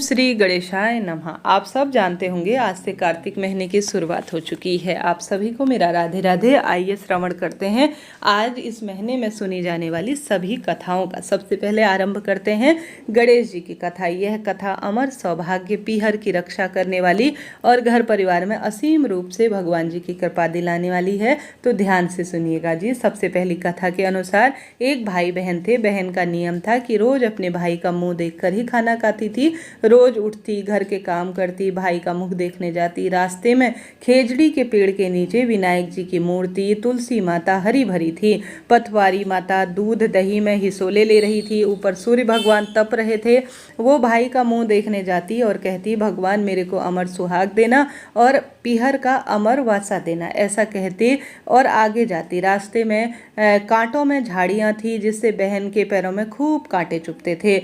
श्री गणेशाय नमः। आप सब जानते होंगे आज से कार्तिक महीने की शुरुआत हो चुकी है। आप सभी को मेरा राधे राधे। आइए श्रवण करते हैं आज इस महीने में सुनी जाने वाली सभी कथाओं का। सबसे पहले आरंभ करते हैं गणेश जी की कथा। यह कथा अमर सौभाग्य पीहर की रक्षा करने वाली और घर परिवार में असीम रूप से भगवान जी की कृपा दिलाने वाली है, तो ध्यान से सुनिएगा जी। सबसे पहली कथा के अनुसार एक भाई बहन थे। बहन का नियम था कि रोज अपने भाई का मुंह देखकर ही खाना खाती थी। रोज उठती, घर के काम करती, भाई का मुख देखने जाती। रास्ते में खेजड़ी के पेड़ के नीचे विनायक जी की मूर्ति, तुलसी माता हरी भरी थी। पथवारी माता दूध दही में हिसोले ले रही थी। ऊपर सूर्य भगवान तप रहे थे। वो भाई का मुंह देखने जाती और कहती, भगवान मेरे को अमर सुहाग देना और पीहर का अमर वासा देना, ऐसा कहती और आगे जाती। रास्ते में कांटों में झाड़ियां थी जिससे बहन के पैरों में खूब कांटे चुभते थे।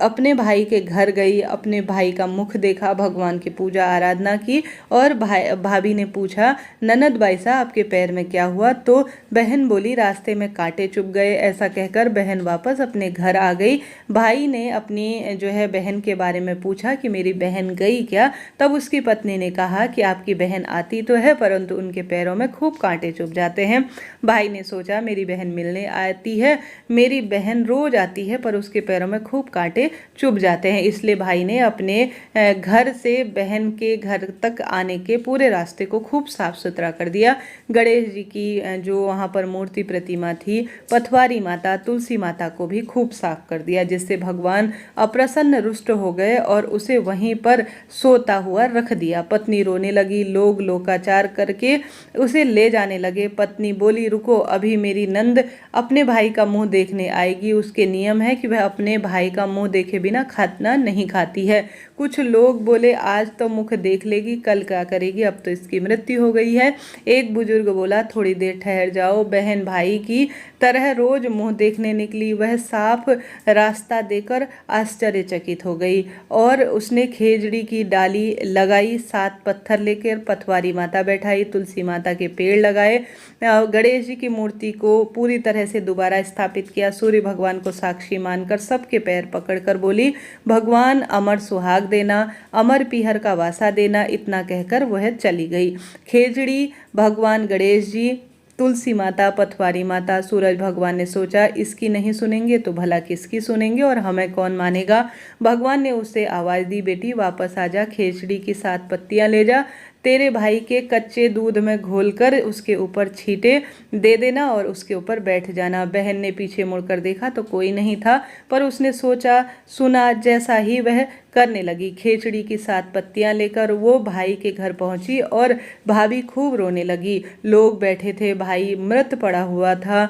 अपने भाई के घर गई, अपने भाई का मुख देखा, भगवान की पूजा आराधना की और भाभी ने पूछा, ननद बाई साहब आपके पैर में क्या हुआ? तो बहन बोली, रास्ते में कांटे चुभ गए। ऐसा कहकर बहन वापस अपने घर आ गई। भाई ने अपनी बहन के बारे में पूछा कि मेरी बहन गई क्या? तब उसकी पत्नी ने कहा कि आपकी बहन आती तो है परंतु उनके पैरों में खूब कांटे चुभ जाते हैं। भाई ने सोचा मेरी बहन मिलने आती है, मेरी बहन रोज आती है पर उसके पैरों में खूब कांटे चुभ जाते हैं, इसलिए भाई ने अपने घर से बहन के घर तक आने के पूरे रास्ते को खूब साफ सुथरा कर दिया। गणेश जी की जो वहाँ पर मूर्ति प्रतिमा थी, पथवारी माता, तुलसी माता को भी खूब साफ कर दिया, जिससे भगवान अप्रसन्न रुष्ट हो गए और उसे वहीं पर सोता हुआ रख दिया। पत्नी रोने लगी। लोग लोकाचार करके उसे ले जाने लगे। पत्नी बोली, रुको, अभी मेरी नंद अपने भाई का मुंह देखने आएगी। उसके नियम है कि वह अपने भाई का मुंह देखे बिना खाना नहीं खाती है। कुछ लोग बोले, आज तो मुख देख लेगी, कल क्या करेगी, अब तो इसकी मृत्यु हो गई है। एक बुजुर्ग बोला, थोड़ी देर ठहर जाओ। बहन भाई की तरह रोज मुंह देखने निकली। वह साफ रास्ता देकर आश्चर्यचकित हो गई और उसने खेजड़ी की डाली लगाई, 7 पत्थर लेकर पथवारी माता बैठाई, तुलसी माता के पेड़ लगाए, गणेश जी की मूर्ति को पूरी तरह से दोबारा स्थापित किया। सूर्य भगवान को साक्षी मानकर सबके पैर पकड़कर बोली, भगवान अमर सुहाग देना, अमर पीहर का वासा देना। इतना कहकर वह चली गई। खेजड़ी, भगवान गणेश जी, तुलसी माता, पथवारी माता, सूरज भगवान ने सोचा, इसकी नहीं सुनेंगे तो भला किसकी सुनेंगे और हमें कौन मानेगा। भगवान ने उससे आवाज दी, बेटी वापस आ जा, खेजड़ी की 7 पत्तियां ले जा, तेरे भाई के कच्चे दूध में घोलकर उसके ऊपर छींटे दे देना और उसके ऊपर बैठ जाना। बहन ने पीछे मुड़कर देखा तो कोई नहीं था, पर उसने सोचा सुना जैसा ही वह करने लगी। खेचड़ी की 7 पत्तियां लेकर वो भाई के घर पहुंची और भाभी खूब रोने लगी। लोग बैठे थे, भाई मृत पड़ा हुआ था।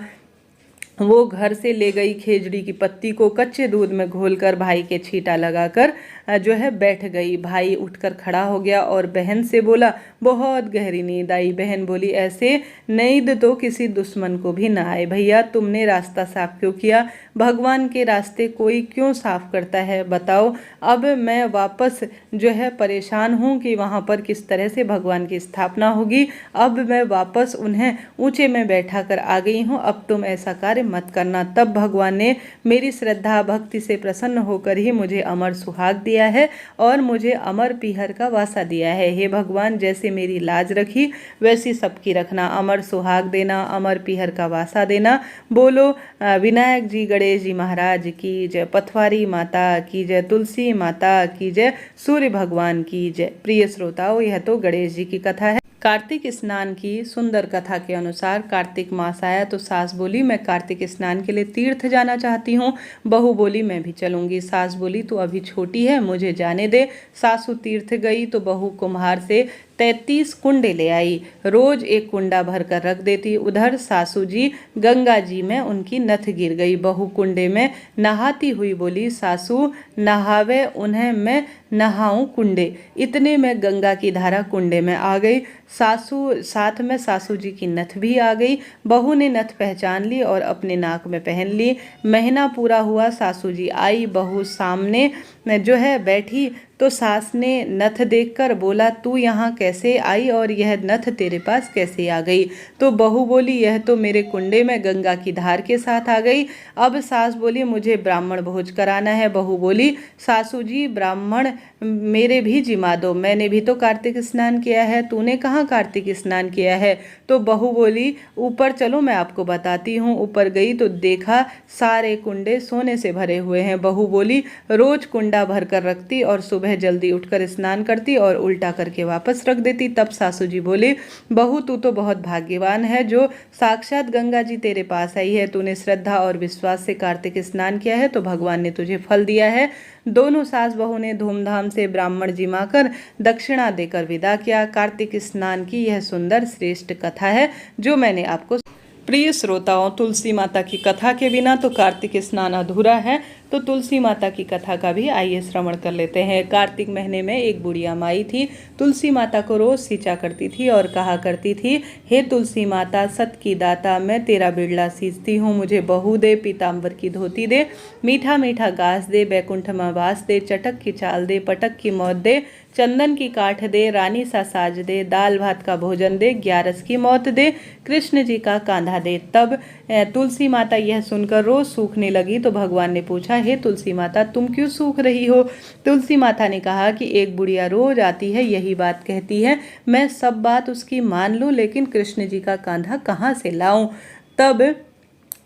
वो घर से ले गई खेजड़ी की पत्ती को कच्चे दूध में घोलकर भाई के छींटा लगाकर बैठ गई। भाई उठकर खड़ा हो गया और बहन से बोला, बहुत गहरी नींद आई। बहन बोली, ऐसे नींद तो किसी दुश्मन को भी ना आए। भैया तुमने रास्ता साफ क्यों किया? भगवान के रास्ते कोई क्यों साफ करता है, बताओ। अब मैं वापस परेशान हूँ कि वहाँ पर किस तरह से भगवान की स्थापना होगी। अब मैं वापस उन्हें ऊंचे में बैठा कर आ गई हूँ, अब तुम ऐसा कार्य मत करना। तब भगवान ने मेरी श्रद्धा भक्ति से प्रसन्न होकर ही मुझे अमर सुहाग दिया है और मुझे अमर पीहर का वासा दिया है। हे भगवान, जैसे मेरी लाज रखी वैसी सबकी रखना, अमर सुहाग देना, अमर पीहर का वासा देना। बोलो विनायक जी, गणेश जी महाराज की जय, पथवारी माता की जय, तुलसी माता की जय, सूर्य भगवान की जय। प्रिय श्रोताओं, यह तो गणेश जी की कथा है। कार्तिक स्नान की सुंदर कथा के अनुसार कार्तिक मास आया तो सास बोली, मैं कार्तिक स्नान के लिए तीर्थ जाना चाहती हूँ। बहू बोली, मैं भी चलूंगी। सास बोली, तू अभी छोटी है, मुझे जाने दे। सासू तीर्थ गई तो बहू कुम्हार से 33 कुंडे ले आई। रोज एक कुंडा भर कर रख देती। उधर सासू जी गंगा जी में उनकी नथ गिर गई। बहू कुंडे में नहाती हुई बोली, सासू नहावे उन्हें मैं नहाऊं कुंडे। इतने में गंगा की धारा कुंडे में आ गई। साथ में सासू जी की नथ भी आ गई। बहू ने नथ पहचान ली और अपने नाक में पहन ली। महीना पूरा हुआ, सासू जी आई, बहू सामने बैठी तो सास ने नथ देखकर बोला, तू यहाँ कैसे आई और यह नथ तेरे पास कैसे आ गई? तो बहू बोली, यह तो मेरे कुंडे में गंगा की धार के साथ आ गई। अब सास बोली, मुझे ब्राह्मण भोज कराना है। बहू बोली, सासू जी ब्राह्मण मेरे भी जिमा दो, मैंने भी तो कार्तिक स्नान किया है, तूने कहाँ कार्तिक स्नान किया है? तो बहू बोली, ऊपर चलो मैं आपको बताती हूँ। ऊपर गई तो देखा सारे कुंडे सोने से भरे हुए हैं। बहू बोली, रोज कुंडा भर कर रखती और सुबह जल्दी उठकर स्नान करती और उल्टा करके वापस रख देती। तब सासू जी बोले, बहू तू तो बहुत भाग्यवान है जो साक्षात गंगा जी तेरे पास आई है। तूने श्रद्धा और विश्वास से कार्तिक स्नान किया है तो भगवान ने तुझे फल दिया है। दोनों सास बहू ने धूमधाम से ब्राह्मण जिमाकर दक्षिणा देकर विदा किया। कार्तिक स्नान की यह सुंदर श्रेष्ठ कथा है जो मैंने आपको। प्रिय श्रोताओं, तुलसी माता की कथा के बिना तो कार्तिक स्नान अधूरा है, तो तुलसी माता की कथा का भी आइए श्रवण कर लेते हैं। कार्तिक महीने में एक बुढ़िया माई थी। तुलसी माता को रोज सींचा करती थी और कहा करती थी, हे तुलसी माता सत की दाता, मैं तेरा बिरला सींचती हूँ, मुझे बहू दे, पीताम्बर की धोती दे, मीठा मीठा घास दे, बैकुंठ में वास दे, चटक की चाल दे, पटक की मौत दे, चंदन की काठ दे, रानी सा साज दे, दाल भात का भोजन दे, ग्यारस की मौत दे, कृष्ण जी का कांधा दे। तब तुलसी माता यह सुनकर रोज सूखने लगी। तो भगवान ने पूछा, हे तुलसी माता तुम क्यों सूख रही हो? तुलसी माता ने कहा कि एक बुढ़िया रोज आती है, यही बात कहती है, मैं सब बात उसकी मान लूं, लेकिन कृष्ण जी का कांधा कहाँ से लाऊं? तब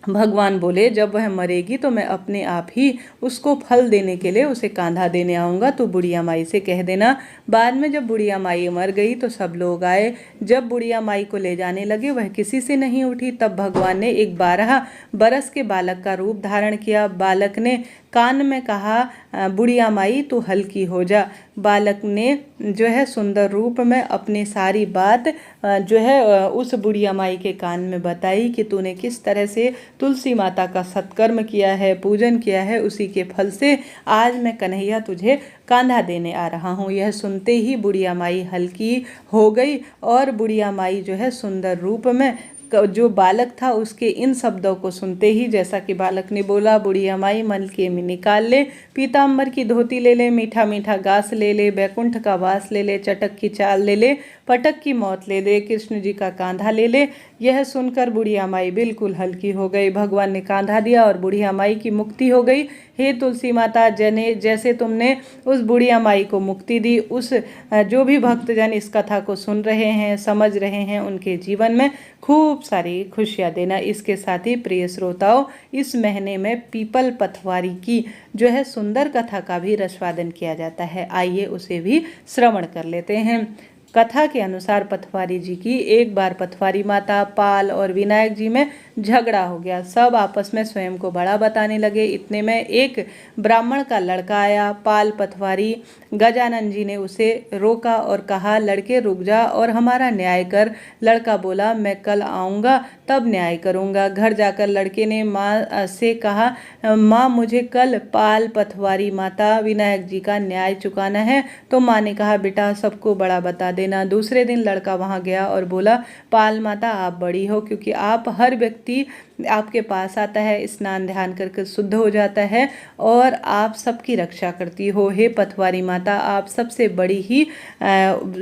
भगवान बोले, जब वह मरेगी तो मैं अपने आप ही उसको फल देने के लिए उसे कांधा देने आऊँगा, तो बुढ़िया माई से कह देना। बाद में जब बुढ़िया माई मर गई तो सब लोग आए। जब बुढ़िया माई को ले जाने लगे वह किसी से नहीं उठी। तब भगवान ने एक 12 बरस के बालक का रूप धारण किया। बालक ने कान में कहा, बुढ़िया माई तू हल्की हो जा। बालक ने जो है सुंदर रूप में अपनी सारी बात जो है उस बुढ़िया माई के कान में बताई कि तूने किस तरह से तुलसी माता का सत्कर्म किया है, पूजन किया है, उसी के फल से आज मैं कन्हैया तुझे कांधा देने आ रहा हूँ। यह सुनते ही बुढ़िया माई हल्की हो गई और बुढ़िया माई जो है सुंदर रूप में जो बालक था उसके इन शब्दों को सुनते ही, जैसा कि बालक ने बोला, बुढ़िया माई मलके में निकाल ले, पीताम्बर की धोती ले ले, मीठा मीठा घास ले ले, बैकुंठ का वास ले ले, चटक की चाल ले ले, पटक की मौत ले दे, कृष्ण जी का कांधा ले ले। यह सुनकर बुढ़िया माई बिल्कुल हल्की हो गई। भगवान ने कांधा दिया और बुढ़िया माई की मुक्ति हो गई। हे तुलसी माता, जैसे तुमने उस बुढ़िया माई को मुक्ति दी, उस जो भी भक्तजन इस कथा को सुन रहे हैं, समझ रहे हैं, उनके जीवन में खूब सारी खुशियाँ देना। इसके साथ ही प्रिय श्रोताओं, इस महीने में पीपल पथवारी की जो है सुंदर कथा का भी रसवादन किया जाता है। आइए उसे भी श्रवण कर लेते हैं। कथा के अनुसार पथवारी जी की एक बार पथवारी माता, पाल और विनायक जी में झगड़ा हो गया। सब आपस में स्वयं को बड़ा बताने लगे। इतने में एक ब्राह्मण का लड़का आया। पाल पथवारी गजानन जी ने उसे रोका और कहा, लड़के रुक जा और हमारा न्याय कर। लड़का बोला, मैं कल आऊँगा तब न्याय करूँगा। घर जाकर लड़के ने माँ से कहा, माँ मुझे कल पाल पथवारी माता विनायक जी का न्याय चुकाना है। तो माँ ने कहा, बेटा सबको बड़ा बता देना। दूसरे दिन लड़का वहाँ गया और बोला, पाल माता आप बड़ी हो, क्योंकि आप हर व्यक्ति आपके पास आता है, स्नान ध्यान करके शुद्ध हो जाता है और आप सबकी रक्षा करती हो। हे पथवारी माता आप सबसे बड़ी ही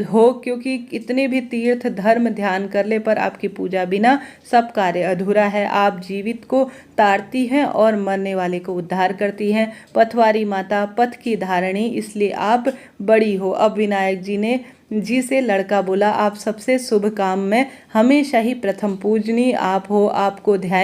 हो, क्योंकि कितने भी तीर्थ धर्म ध्यान कर ले पर आपकी पूजा बिना सब कार्य अधूरा है। आप जीवित को तारती हैं और मरने वाले को उद्धार करती हैं। पथवारी माता पथ की धारणी, इसलिए आप बड़ी हो। अब विनायक जी से लड़का बोला, आप सबसे शुभ काम में हमेशा ही प्रथम पूजनी आप हो। आपको ध्यान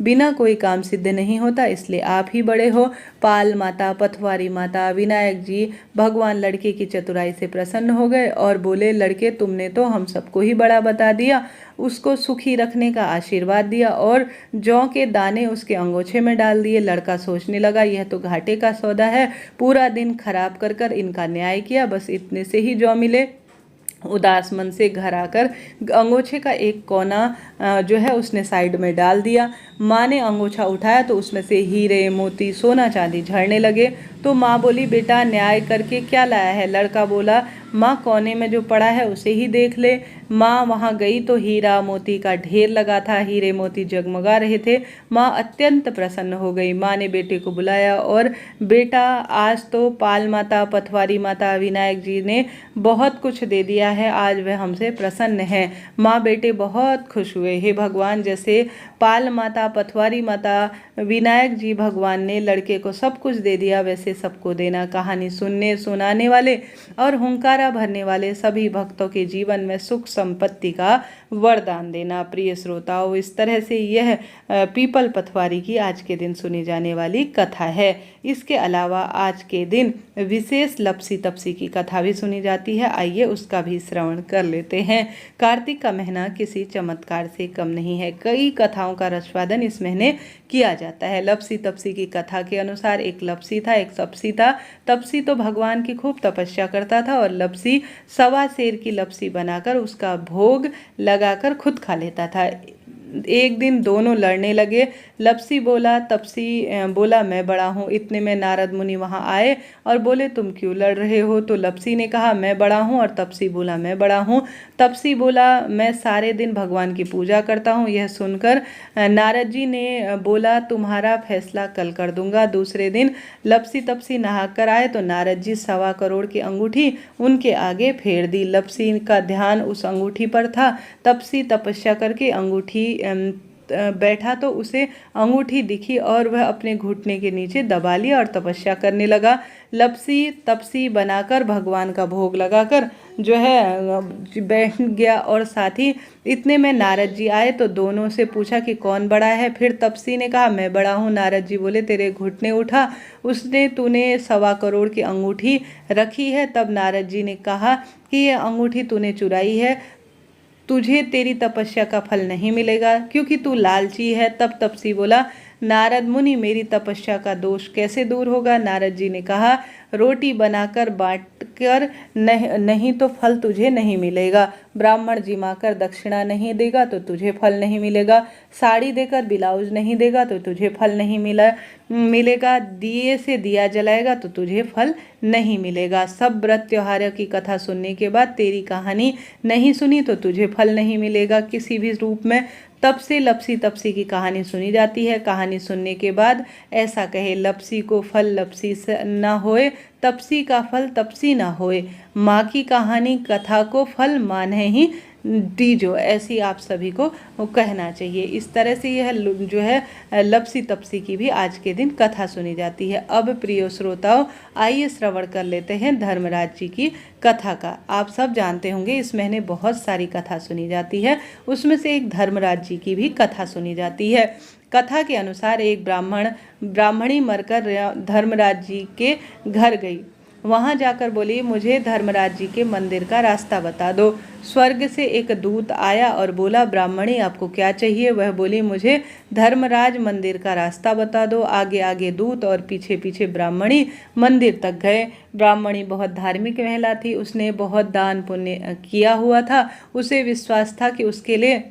बिना कोई काम सिद्ध नहीं होता, इसलिए आप ही बड़े हो। पाल माता, पथवारी माता, विनायक जी भगवान लड़के की चतुराई से प्रसन्न हो गए और बोले, लड़के तुमने तो हम सबको ही बड़ा बता दिया, उसको सुखी रखने का आशीर्वाद दिया और जौ के दाने उसके अंगोछे में डाल दिए। लड़का सोचने लगा, यह तो घाटे का सौदा है। पूरा दिन खराब कर कर इनका न्याय किया, बस इतने से ही जौ मिले। उदास मन से घर आकर अंगोछे का एक कोना जो है उसने साइड में डाल दिया। माँ ने अंगोछा उठाया तो उसमें से हीरे मोती सोना चांदी झड़ने लगे। तो माँ बोली बेटा न्याय करके क्या लाया है। लड़का बोला माँ कोने में जो पड़ा है उसे ही देख ले। माँ वहाँ गई तो हीरा मोती का ढेर लगा था, हीरे मोती जगमगा रहे थे। माँ अत्यंत प्रसन्न हो गई। माँ ने बेटे को बुलाया और बेटा आज तो पाल माता, पथवारी माता, विनायक जी ने बहुत कुछ दे दिया है, आज वह हमसे प्रसन्न है। माँ बेटे बहुत खुश हुए। हे भगवान, जैसे पाल माता, पथवारी माता, विनायक जी भगवान ने लड़के को सब कुछ दे दिया, वैसे सबको देना। कहानी सुनने सुनाने वाले और हुंकारा भरने वाले सभी भक्तों के जीवन में सुख संपत्ति का वरदान देना। प्रिय श्रोताओं, इस तरह से यह पीपल पथवारी की आज के दिन सुनी जाने वाली कथा है। इसके अलावा आज के दिन विशेष लपसी तपसी की कथा भी सुनी जाती है। आइए उसका भी श्रवण कर लेते हैं। कार्तिक का महीना किसी चमत्कार से कम नहीं है। कई कथाओं का रसवादन इस महीने किया जाता है। लपसी तपसी की कथा के अनुसार एक लपसी था, एक तपसी था। तपसी तो भगवान की खूब तपस्या करता था और लपसी सवा शेर की लपसी बनाकर उसका भोग लगाकर खुद खा लेता था। एक दिन दोनों लड़ने लगे। लपसी बोला, तपसी बोला मैं बड़ा हूँ। इतने में नारद मुनि वहाँ आए और बोले तुम क्यों लड़ रहे हो। तो लपसी ने कहा मैं बड़ा हूँ और तपसी बोला मैं बड़ा हूँ। तपसी बोला मैं सारे दिन भगवान की पूजा करता हूँ। यह सुनकर नारद जी ने बोला तुम्हारा फैसला कल कर दूंगा। दूसरे दिन लपसी तपसी नहा कर आए तो नारद जी 1.25 करोड़ की अंगूठी उनके आगे फेर दी। लपसी का ध्यान उस अंगूठी पर था। तपसी तपस्या करके अंगूठी बैठा तो उसे अंगूठी दिखी और वह अपने घुटने के नीचे दबा लिया और तपस्या करने लगा। लपसी तपसी बनाकर भगवान का भोग लगाकर जो है बैठ गया और साथ ही इतने में नारद जी आए तो दोनों से पूछा कि कौन बड़ा है। फिर तपसी ने कहा मैं बड़ा हूँ। नारद जी बोले तेरे घुटने उठा, उसने तूने 1.25 करोड़ की अंगूठी रखी है। तब नारद जी ने कहा कि ये अंगूठी तूने चुराई है, तुझे तेरी तपस्या का फल नहीं मिलेगा क्योंकि तू लालची है। तब तपसी बोला नारद मुनि मेरी तपस्या का दोष कैसे दूर होगा। नारद जी ने कहा रोटी बनाकर बांटकर नहीं तो फल तुझे नहीं मिलेगा। ब्राह्मण जिमाकर दक्षिणा नहीं देगा तो तुझे फल नहीं मिलेगा। साड़ी देकर ब्लाउज नहीं देगा तो तुझे फल नहीं मिलेगा। दिए से दिया जलाएगा तो तुझे फल नहीं मिलेगा। सब व्रत त्योहारों की कथा सुनने के बाद तेरी कहानी नहीं सुनी तो तुझे फल नहीं मिलेगा किसी भी रूप में। तब से लपसी तपसी की कहानी सुनी जाती है। कहानी सुनने के बाद ऐसा कहे लपसी को फल लपसी से न होए, तपसी का फल तपसी न होए। माँ की कहानी कथा को फल माने ही दीजो, ऐसी आप सभी को कहना चाहिए। इस तरह से यह जो है लपसी तपसी की भी आज के दिन कथा सुनी जाती है। अब प्रिय श्रोताओं, आइए श्रवण कर लेते हैं धर्मराज जी की कथा का। आप सब जानते होंगे इस महीने बहुत सारी कथा सुनी जाती है, उसमें से एक धर्मराज जी की भी कथा सुनी जाती है। कथा के अनुसार एक ब्राह्मणी मरकर धर्मराज जी के घर गई। वहां जाकर बोली मुझे धर्मराज जी के मंदिर का रास्ता बता दो। स्वर्ग से एक दूत आया और बोला ब्राह्मणी आपको क्या चाहिए। वह बोली मुझे धर्मराज मंदिर का रास्ता बता दो। आगे आगे दूत और पीछे पीछे ब्राह्मणी मंदिर तक गए। ब्राह्मणी बहुत धार्मिक महिला थी, उसने बहुत दान पुण्य किया हुआ था। उसे विश्वास था कि उसके लिए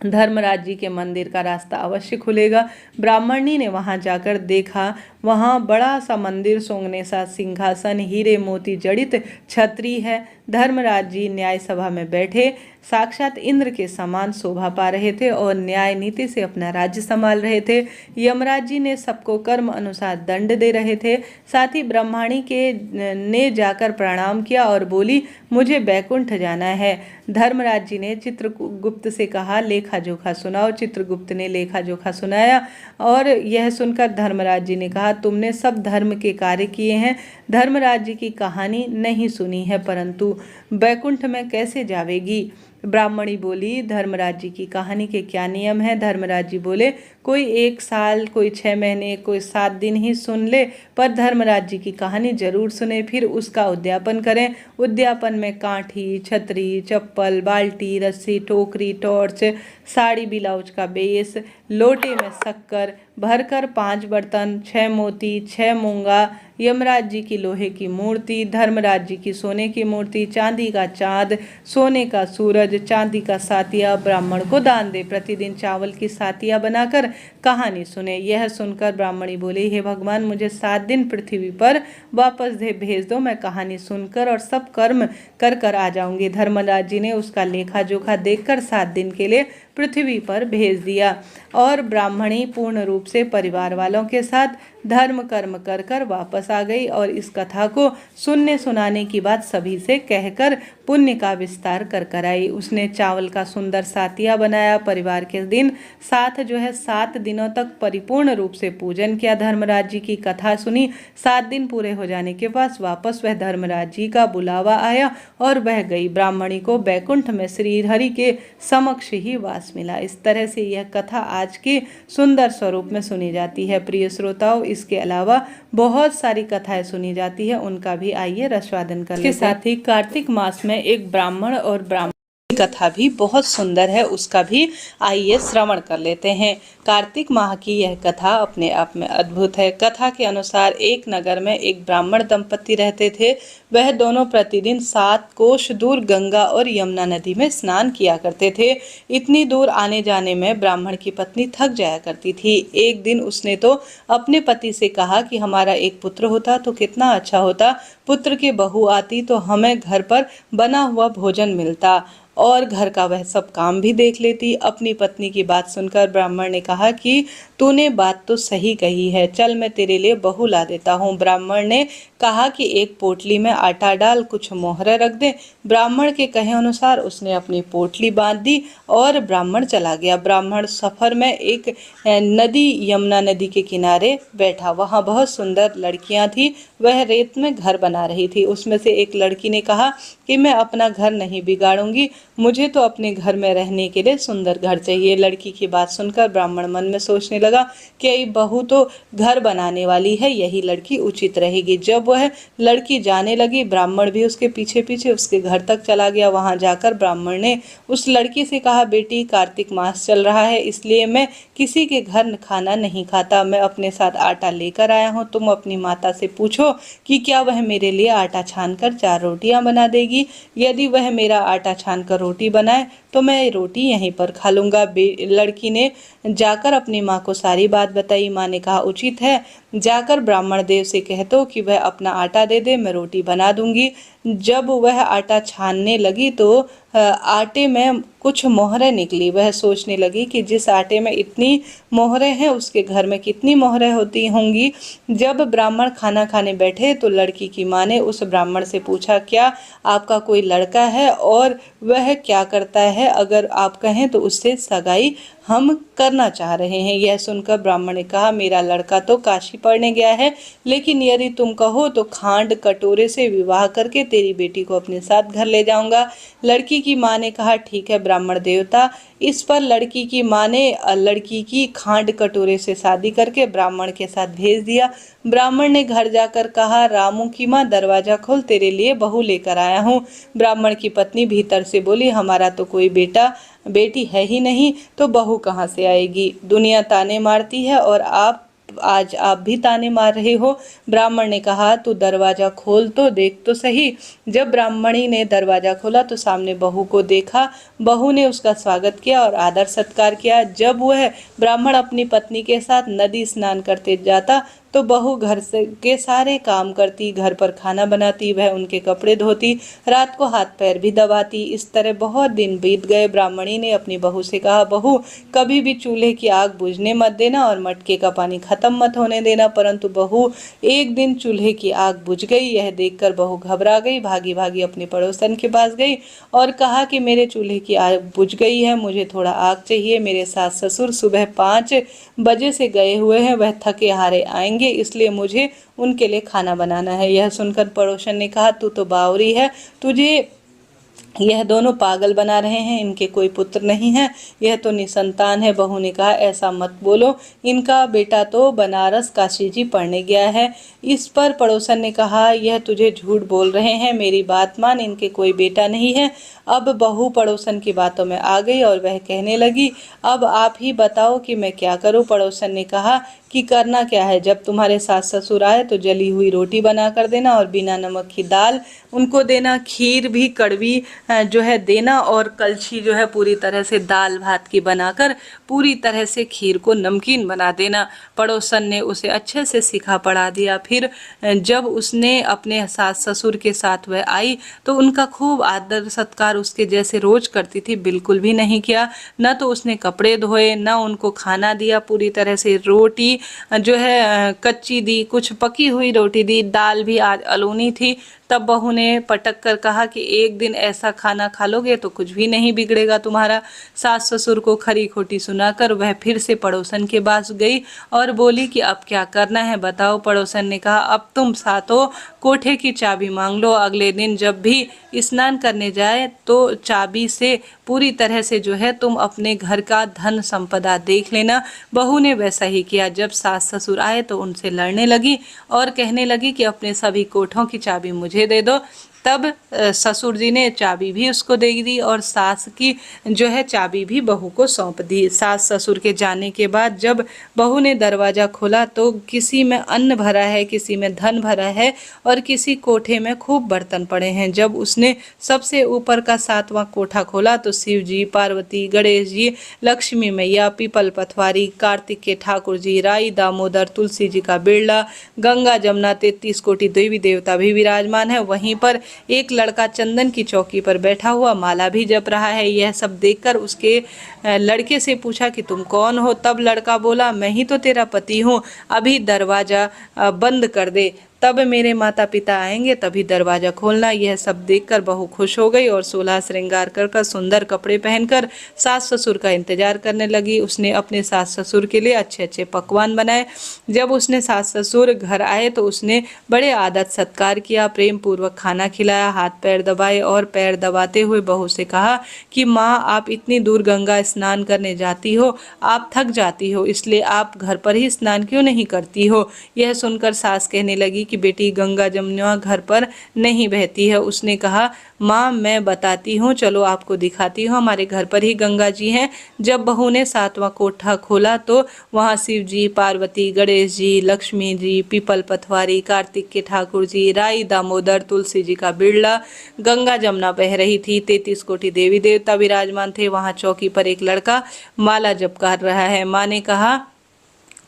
धर्मराज जी के मंदिर का रास्ता अवश्य खुलेगा। ब्राह्मणी ने वहां जाकर देखा, वहां बड़ा सा मंदिर, सोने सा सिंहासन, हीरे मोती जड़ित छतरी है। धर्मराज जी न्याय सभा में बैठे साक्षात इंद्र के समान शोभा पा रहे थे और न्याय नीति से अपना राज्य संभाल रहे थे। यमराज जी ने सबको कर्म अनुसार दंड दे रहे थे। साथ ही ब्रह्माणी ने जाकर प्रणाम किया और बोली मुझे बैकुंठ जाना है। धर्मराज जी ने चित्रगुप्त से कहा लेखा जोखा सुनाओ। चित्रगुप्त ने लेखा जोखा सुनाया और यह सुनकर धर्मराज जी ने कहा तुमने सब धर्म के कार्य किए हैं, धर्मराज जी की कहानी नहीं सुनी है, परंतु बैकुंठ में कैसे जावेगी। ब्राह्मणी बोली धर्मराज जी की कहानी के क्या नियम है। धर्मराज जी बोले कोई 1 साल, कोई 6 महीने, कोई 7 दिन ही सुन ले, पर धर्मराज जी की कहानी जरूर सुने, फिर उसका उद्यापन करें। उद्यापन में कांठी, छतरी, चप्पल, बाल्टी, रस्सी, टोकरी, टॉर्च, साड़ी ब्लाउज का बेस, लोटे में शक्कर, भरकर 5 बर्तन, 6 मोती, 6 मूंगा, यमराज जी की लोहे की मूर्ति, धर्मराज जी की सोने की मूर्ति, चांदी का चांद, सोने का सूरज, चांदी का सातिया ब्राह्मण को दान दे। प्रतिदिन चावल की सातिया बनाकर कहानी सुने। यह सुनकर ब्राह्मणी बोली, हे भगवान, मुझे 7 दिन पृथ्वी पर वापस भेज दो, मैं कहानी सुनकर और सब कर्म कर कर आ जाऊंगी। धर्मराज जी ने उसका लेखा जोखा देखकर 7 दिन के लिए पृथ्वी पर भेज दिया और ब्राह्मणी पूर्ण रूप से परिवार वालों के साथ धर्म कर्म कर कर वापस आ गई और इस कथा को सुनने सुनाने की बात सभी से कहकर पुण्य का विस्तार कर कर आई। उसने चावल का सुंदर सातिया बनाया। परिवार के दिन साथ 7 दिनों तक परिपूर्ण रूप से पूजन किया। धर्मराज जी की कथा सुनी। 7 दिन पूरे हो जाने के बाद वापस वह धर्मराज जी का बुलावा आया और वह गई। ब्राह्मणी को बैकुंठ में श्री हरि के समक्ष ही वास मिला। इस तरह से यह कथा आज के सुंदर स्वरूप में सुनी जाती है। प्रिय श्रोताओं, इसके अलावा बहुत सारी कथाएं सुनी जाती है, उनका भी आइए रसवादन कर लेते हैं। इसके साथ ही कार्तिक मास में एक ब्राह्मण और ब्राह्मण कथा भी बहुत सुंदर है, उसका भी आइए श्रवण कर लेते हैं। कार्तिक माह की यह कथा अपने आप में अद्भुत है। कथा के अनुसार एक नगर में एक ब्राह्मण दंपति रहते थे। वह दोनों प्रतिदिन 7 कोस दूर गंगा और यमुना नदी में स्नान किया करते थे। इतनी दूर आने जाने में ब्राह्मण की पत्नी थक जाया करती थी। एक दिन उसने तो अपने पति से कहा कि हमारा एक पुत्र होता तो कितना अच्छा होता, पुत्र की बहू आती तो हमें घर पर बना हुआ भोजन मिलता और घर का वह सब काम भी देख लेती। अपनी पत्नी की बात सुनकर ब्राह्मण ने कहा कि तूने बात तो सही कही है, चल मैं तेरे लिए बहू ला देता हूँ। ब्राह्मण ने कहा कि एक पोटली में आटा डाल, कुछ मोहरे रख दे। ब्राह्मण के कहे अनुसार उसने अपनी पोटली बांध दी और ब्राह्मण चला गया। ब्राह्मण सफर में एक नदी, यमुना नदी के किनारे बैठा। वहाँ बहुत सुंदर लड़कियां थी। वह रेत में घर बना रही थी। उसमें से एक लड़की ने कहा कि मैं अपना घर नहीं बिगाड़ूंगी, मुझे तो अपने घर में रहने के लिए सुंदर घर चाहिए। लड़की की बात सुनकर ब्राह्मण मन में सोचने लगा कि ये बहू तो घर बनाने वाली है, यही लड़की उचित रहेगी। जब वह लड़की जाने लगी, ब्राह्मण भी उसके पीछे पीछे उसके घर तक चला गया। वहां जाकर ब्राह्मण ने उस लड़की से कहा, बेटी, कार्तिक मास चल रहा है, इसलिए मैं किसी के घर खाना नहीं खाता। मैं अपने साथ आटा लेकर आया हूँ। तुम अपनी माता से पूछो कि क्या वह मेरे लिए आटा छानकर 4 रोटियां बना देगी। यदि वह मेरा आटा छानकर रोटी बनाए तो मैं रोटी यहीं पर खा लूंगा। लड़की ने जाकर अपनी माँ को सारी बात बताई। माँ ने कहा, उचित है, जाकर ब्राह्मण देव से कह दो कि वह अपना आटा दे दे, मैं रोटी बना दूंगी। जब वह आटा छानने लगी तो आटे में कुछ मोहरें निकली। वह सोचने लगी कि जिस आटे में इतनी मोहरें हैं उसके घर में कितनी मोहरें होती होंगी। जब ब्राह्मण खाना खाने बैठे तो लड़की की माँ ने उस ब्राह्मण से पूछा, क्या आपका कोई लड़का है और वह क्या करता है? अगर आप कहें तो उससे सगाई हम करना चाह रहे हैं। यह सुनकर ब्राह्मण ने कहा, मेरा लड़का तो काशी पढ़ने गया है, लेकिन यदि तुम कहो तो खांड कटोरे से विवाह करके तेरी बेटी को अपने साथ घर ले जाऊंगा। लड़की की माँ ने कहा, ठीक है ब्राह्मण देवता। इस पर लड़की की माँ ने लड़की की खांड कटोरे से शादी करके ब्राह्मण के साथ भेज दिया। ब्राह्मण ने घर जाकर कहा, रामू की माँ, दरवाजा खोल, तेरे लिए बहू लेकर आया हूँ। ब्राह्मण की पत्नी भीतर से बोली, हमारा तो कोई बेटी है ही नहीं, तो बहू कहाँ से आएगी? दुनिया ताने मारती है और आज आप भी ताने मार रहे हो। ब्राह्मण ने कहा, तू दरवाजा खोल तो देख तो सही। जब ब्राह्मणी ने दरवाजा खोला तो सामने बहू को देखा। बहू ने उसका स्वागत किया और आदर सत्कार किया। जब वह ब्राह्मण अपनी पत्नी के साथ नदी स्नान करते जाता तो बहू घर से के सारे काम करती, घर पर खाना बनाती, वह उनके कपड़े धोती, रात को हाथ पैर भी दबाती। इस तरह बहुत दिन बीत गए। ब्राह्मणी ने अपनी बहू से कहा, बहू, कभी भी चूल्हे की आग बुझने मत देना और मटके का पानी खत्म मत होने देना। परंतु बहू, एक दिन चूल्हे की आग बुझ गई। यह देखकर बहू घबरा गई, भागी भागी अपने पड़ोसन के पास गई और कहा कि मेरे चूल्हे की आग बुझ गई है, मुझे थोड़ा आग चाहिए। मेरे सास ससुर सुबह 5 बजे से गए हुए हैं, वह थके हारे आएंगे, इसलिए मुझे उनके लिए खाना बनाना है। यह सुनकर पड़ोसन ने कहा, तू तो बावरी है, तुझे यह दोनों पागल बना रहे हैं, इनके कोई पुत्र नहीं है, यह तो निसंतान है। बहू ने कहा, ऐसा मत बोलो, इनका बेटा तो बनारस काशी जी पढ़ने गया है। इस पर पड़ोसन ने कहा, यह तुझे झूठ बोल रहे हैं, मेरी बात मान, इनके कोई बेटा नहीं है। अब बहू पड़ोसन की बातों में आ गई और वह कहने लगी, अब आप ही बताओ कि मैं क्या करूं। पड़ोसन ने कहा कि करना क्या है, जब तुम्हारे सास ससुर आए तो जली हुई रोटी बना कर देना और बिना नमक की दाल उनको देना, खीर भी कड़वी जो है देना, और कलछी जो है पूरी तरह से दाल भात की बनाकर पूरी तरह से खीर को नमकीन बना देना। पड़ोसन ने उसे अच्छे से सिखा पढ़ा दिया। फिर जब उसने अपने सास ससुर के साथ वह आई तो उनका खूब आदर सत्कार उसके जैसे रोज करती थी बिल्कुल भी नहीं किया। न तो उसने कपड़े धोए, न उनको खाना दिया, पूरी तरह से रोटी जो है कच्ची दी, कुछ पकी हुई रोटी दी, दाल भी आज अलोनी थी। तब बहू ने पटक कर कहा कि एक दिन ऐसा खाना खा लोगे तो कुछ भी नहीं बिगड़ेगा तुम्हारा। सास ससुर को खरी खोटी सुनाकर वह फिर से पड़ोसन के पास गई और बोली कि अब क्या करना है बताओ। पड़ोसन ने कहा, अब तुम सातों कोठे की चाबी मांग लो, अगले दिन जब भी स्नान करने जाए तो चाबी से पूरी तरह से जो है तुम अपने घर का धन संपदा देख लेना। बहू ने वैसा ही किया। जब सास ससुर आए तो उनसे लड़ने लगी और कहने लगी कि अपने सभी कोठों की चाबी मुझे दे दो। तब ससुर जी ने चाबी भी उसको दे दी और सास की जो है चाबी भी बहू को सौंप दी। सास ससुर के जाने के बाद जब बहू ने दरवाज़ा खोला तो किसी में अन्न भरा है, किसी में धन भरा है और किसी कोठे में खूब बर्तन पड़े हैं। जब उसने सबसे ऊपर का 7वां कोठा खोला तो शिव जी, पार्वती, गणेश जी, लक्ष्मी मैया, पीपल पथवारी, कार्तिक के ठाकुर जी, राई दामोदर, तुलसी जी का बिरला, गंगा जमुना, 33 कोटि देवी देवता भी विराजमान है। वहीं पर एक लड़का चंदन की चौकी पर बैठा हुआ माला भी जप रहा है। यह सब देखकर उसके लड़के से पूछा कि तुम कौन हो। तब लड़का बोला, मैं ही तो तेरा पति हूँ, अभी दरवाजा बंद कर दे, तब मेरे माता पिता आएंगे तभी दरवाजा खोलना। यह सब देखकर बहू खुश हो गई और 16 श्रृंगार कर सुंदर कपड़े पहनकर सास ससुर का इंतजार करने लगी। उसने अपने सास ससुर के लिए अच्छे अच्छे पकवान बनाए। जब उसने सास ससुर घर आए तो उसने बड़े आदर सत्कार किया, प्रेम पूर्वक खाना खिलाया, हाथ पैर दबाए और पैर दबाते हुए बहू से कहा कि माँ, आप इतनी दूर गंगा स्नान करने जाती हो, आप थक जाती हो, इसलिए आप घर पर ही स्नान क्यों नहीं करती हो। यह सुनकर सास कहने लगी कि बेटी, गंगा जमुना घर पर नहीं बहती है। उसने कहा, माँ मैं बताती हूँ, चलो आपको दिखाती हूँ, हमारे घर पर ही गंगा जी हैं। जब बहू ने 7वां कोठा खोला तो वहाँ शिव जी, पार्वती, गणेश जी, लक्ष्मी जी, पीपल पथवारी, कार्तिक के ठाकुर जी, राई दामोदर, तुलसी जी का बिरला, गंगा जमुना बह रही थी, 33 कोटि देवी देवता विराजमान थे। वहाँ चौकी पर एक लड़का माला जप कर रहा है। माँ ने कहा,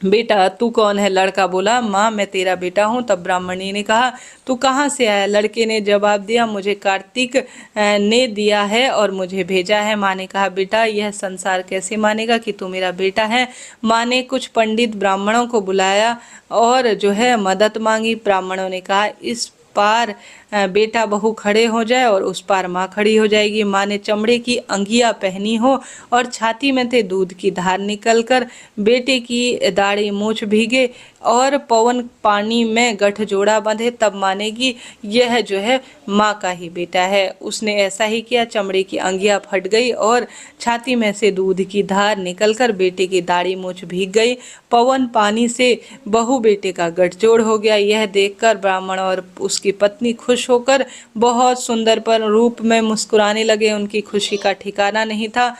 बेटा तू कौन है। लड़का बोला, माँ मैं तेरा बेटा हूँ। तब ब्राह्मणी ने कहा, तू कहाँ से आया। लड़के ने जवाब दिया, मुझे कार्तिक ने दिया है और मुझे भेजा है। माँ ने कहा, बेटा यह संसार कैसे मानेगा कि तू मेरा बेटा है। माँ ने कुछ पंडित ब्राह्मणों को बुलाया और जो है मदद मांगी। ब्राह्मणों ने कहा, इस पार बेटा बहू खड़े हो जाए और उस पार माँ खड़ी हो जाएगी। माँ ने चमड़े की अंगिया पहनी हो और छाती में से दूध की धार निकलकर बेटे की दाढ़ी मूछ भीगे और पवन पानी में गठजोड़ा बंधे, तब मानेगी यह जो है माँ का ही बेटा है। उसने ऐसा ही किया। चमड़े की अंगिया फट गई और छाती में से दूध की धार निकलकर बेटे की दाढ़ी मूछ भीग गई। पवन पानी से बहू बेटे का गठजोड़ हो गया। यह देखकर ब्राह्मण और उसकी पत्नी खुश होकर बहुत सुंदर पर रूप में मुस्कुराने लगे। उनकी खुशी का ठिकाना नहीं था।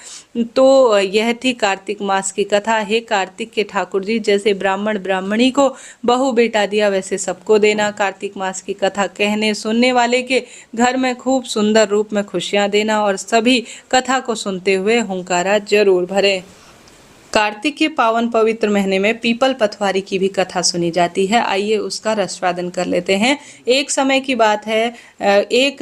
तो यह थी कार्तिक मास की कथा। हे कार्तिक के ठाकुर जी, जैसे ब्राह्मण ब्राह्मणी को बहू बेटा दिया वैसे सबको देना। कार्तिक मास की कथा कहने सुनने वाले के घर में खूब सुंदर रूप में खुशियां देना और सभी कथा को सुनते हुए हुंकारा जरूर भरे। कार्तिक के पावन पवित्र महीने में पीपल पथवारी की भी कथा सुनी जाती है। आइए उसका रसवादन कर लेते हैं। एक समय की बात है, एक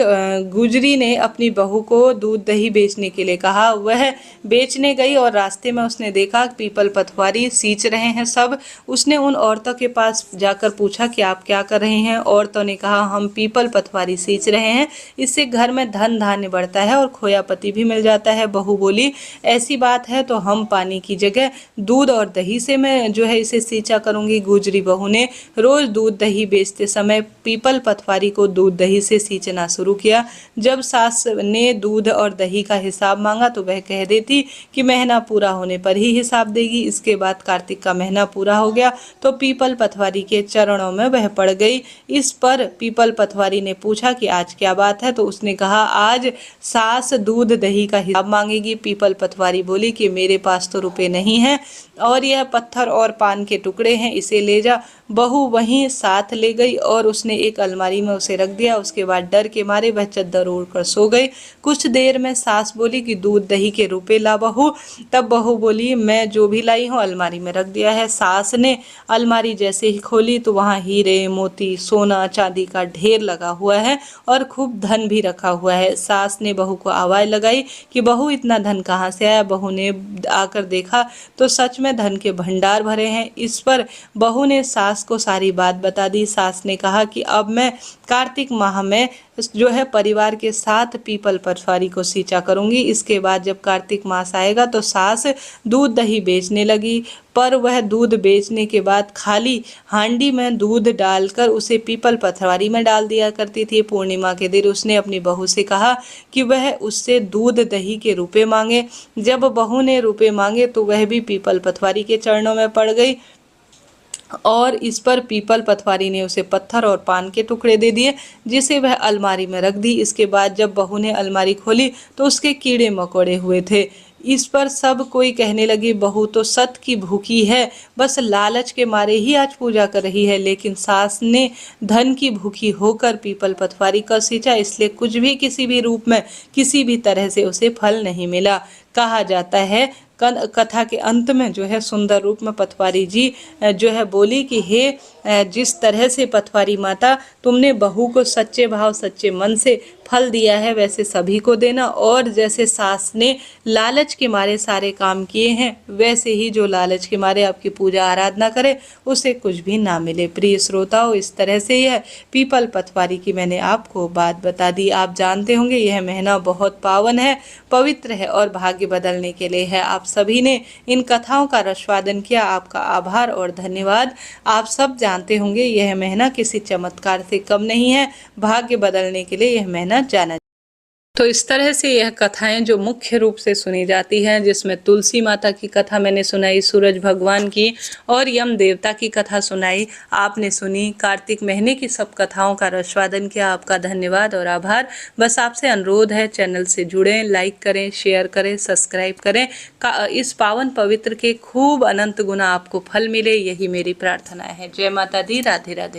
गुजरी ने अपनी बहू को दूध दही बेचने के लिए कहा। वह बेचने गई और रास्ते में उसने देखा पीपल पथवारी सींच रहे हैं सब। उसने उन औरतों के पास जाकर पूछा कि आप क्या कर रही हैं। औरतों ने कहा, हम पीपल पथवारी सींच रहे हैं, इससे घर में धन धान्य बढ़ता है और खोया पति भी मिल जाता है। बहू बोली, ऐसी बात है तो हम पानी की जगह है, दूध और दही से मैं जो है इसे सींचा करूंगी। गुजरी बहू ने रोज दूध दही बेचते समय पीपल पटवारी को दूध दही से सींचना शुरू किया। जब सास ने दूध और दही का हिसाब मांगा तो वह कह देती कि महीना पूरा होने पर ही हिसाब देगी। इसके बाद कार्तिक का महीना पूरा हो गया तो पीपल पटवारी के चरणों में वह पड़ गई। इस पर पीपल पटवारी ने पूछा कि आज क्या बात है, तो उसने कहा आज सास दूध दही का हिसाब मांगेगी। पीपल पटवारी बोली कि मेरे पास तो रुपए नहीं है और यह पत्थर और पान के टुकड़े हैं, इसे ले जा। बहू वहीं साथ ले गई और उसने एक अलमारी में उसे रख दिया। उसके बाद डर के मारे वह चद्दर ओढ़कर सो गई। कुछ देर में सास बोली कि दूध दही के रुपए ला बहू। तब बहू बोली मैं जो भी लाई हूँ अलमारी में रख दिया है। सास ने अलमारी जैसे ही खोली तो वहाँ हीरे मोती सोना चांदी का ढेर लगा हुआ है और खूब धन भी रखा हुआ है। सास ने बहू को आवाज लगाई कि बहू इतना धन कहाँ से आया। बहू ने आकर देखा तो सच में धन के भंडार भरे हैं। इस पर बहू ने सास को सारी बात बता दी। सास ने कहा कि अब मैं कार्तिक माह में जो है परिवार के साथ पीपल पटवारी को सींचा करूंगी। इसके बाद जब कार्तिक मास आएगा तो सास दूध दही बेचने लगी, पर वह दूध बेचने के बाद खाली हांडी में दूध डालकर उसे पीपल पटवारी में डाल दिया करती थी। पूर्णिमा के दिन उसने अपनी बहू से कहा कि वह उससे दूध दही के रुपए मांगे। जब बहू ने रुपए मांगे तो वह भी पीपल पटवारी के चरणों में पड़ गई और इस पर पीपल पटवारी ने उसे पत्थर और पान के टुकड़े दे दिए, जिसे वह अलमारी में रख दी। इसके बाद जब बहू ने अलमारी खोली तो उसके कीड़े मकोड़े हुए थे। इस पर सब कोई कहने लगे बहू तो सत की भूखी है, बस लालच के मारे ही आज पूजा कर रही है। लेकिन सास ने धन की भूखी होकर पीपल पटवारी का सींचा, इसलिए कुछ भी किसी भी रूप में किसी भी तरह से उसे फल नहीं मिला। कहा जाता है कथा के अंत में जो है सुंदर रूप में पटवारी जी जो है बोली कि हे जिस तरह से पटवारी माता तुमने बहू को सच्चे भाव सच्चे मन से फल दिया है वैसे सभी को देना, और जैसे सास ने लालच के मारे सारे काम किए हैं वैसे ही जो लालच के मारे आपकी पूजा आराधना करे उसे कुछ भी ना मिले। प्रिय श्रोताओं, इस तरह से यह पीपल पटवारी की मैंने आपको बात बता दी। आप जानते होंगे यह महीना बहुत पावन है, पवित्र है और भाग्य बदलने के लिए है। आप सभी ने इन कथाओं का रसवादन किया, आपका आभार और धन्यवाद। आप सब जानते होंगे यह महीना किसी चमत्कार से कम नहीं है, भाग्य बदलने के लिए यह महीना जाना। तो इस तरह से यह कथाएं जो मुख्य रूप से सुनी जाती हैं, जिसमें तुलसी माता की कथा मैंने सुनाई, सूरज भगवान की और यम देवता की कथा सुनाई, आपने सुनी। कार्तिक महीने की सब कथाओं का रसवादन किया, आपका धन्यवाद और आभार। बस आपसे अनुरोध है चैनल से जुड़ें, लाइक करें, शेयर करें, सब्सक्राइब करें। इस पावन पवित्र के खूब अनंत गुना आपको फल मिले, यही मेरी प्रार्थना है। जय माता दी, राधे राधे।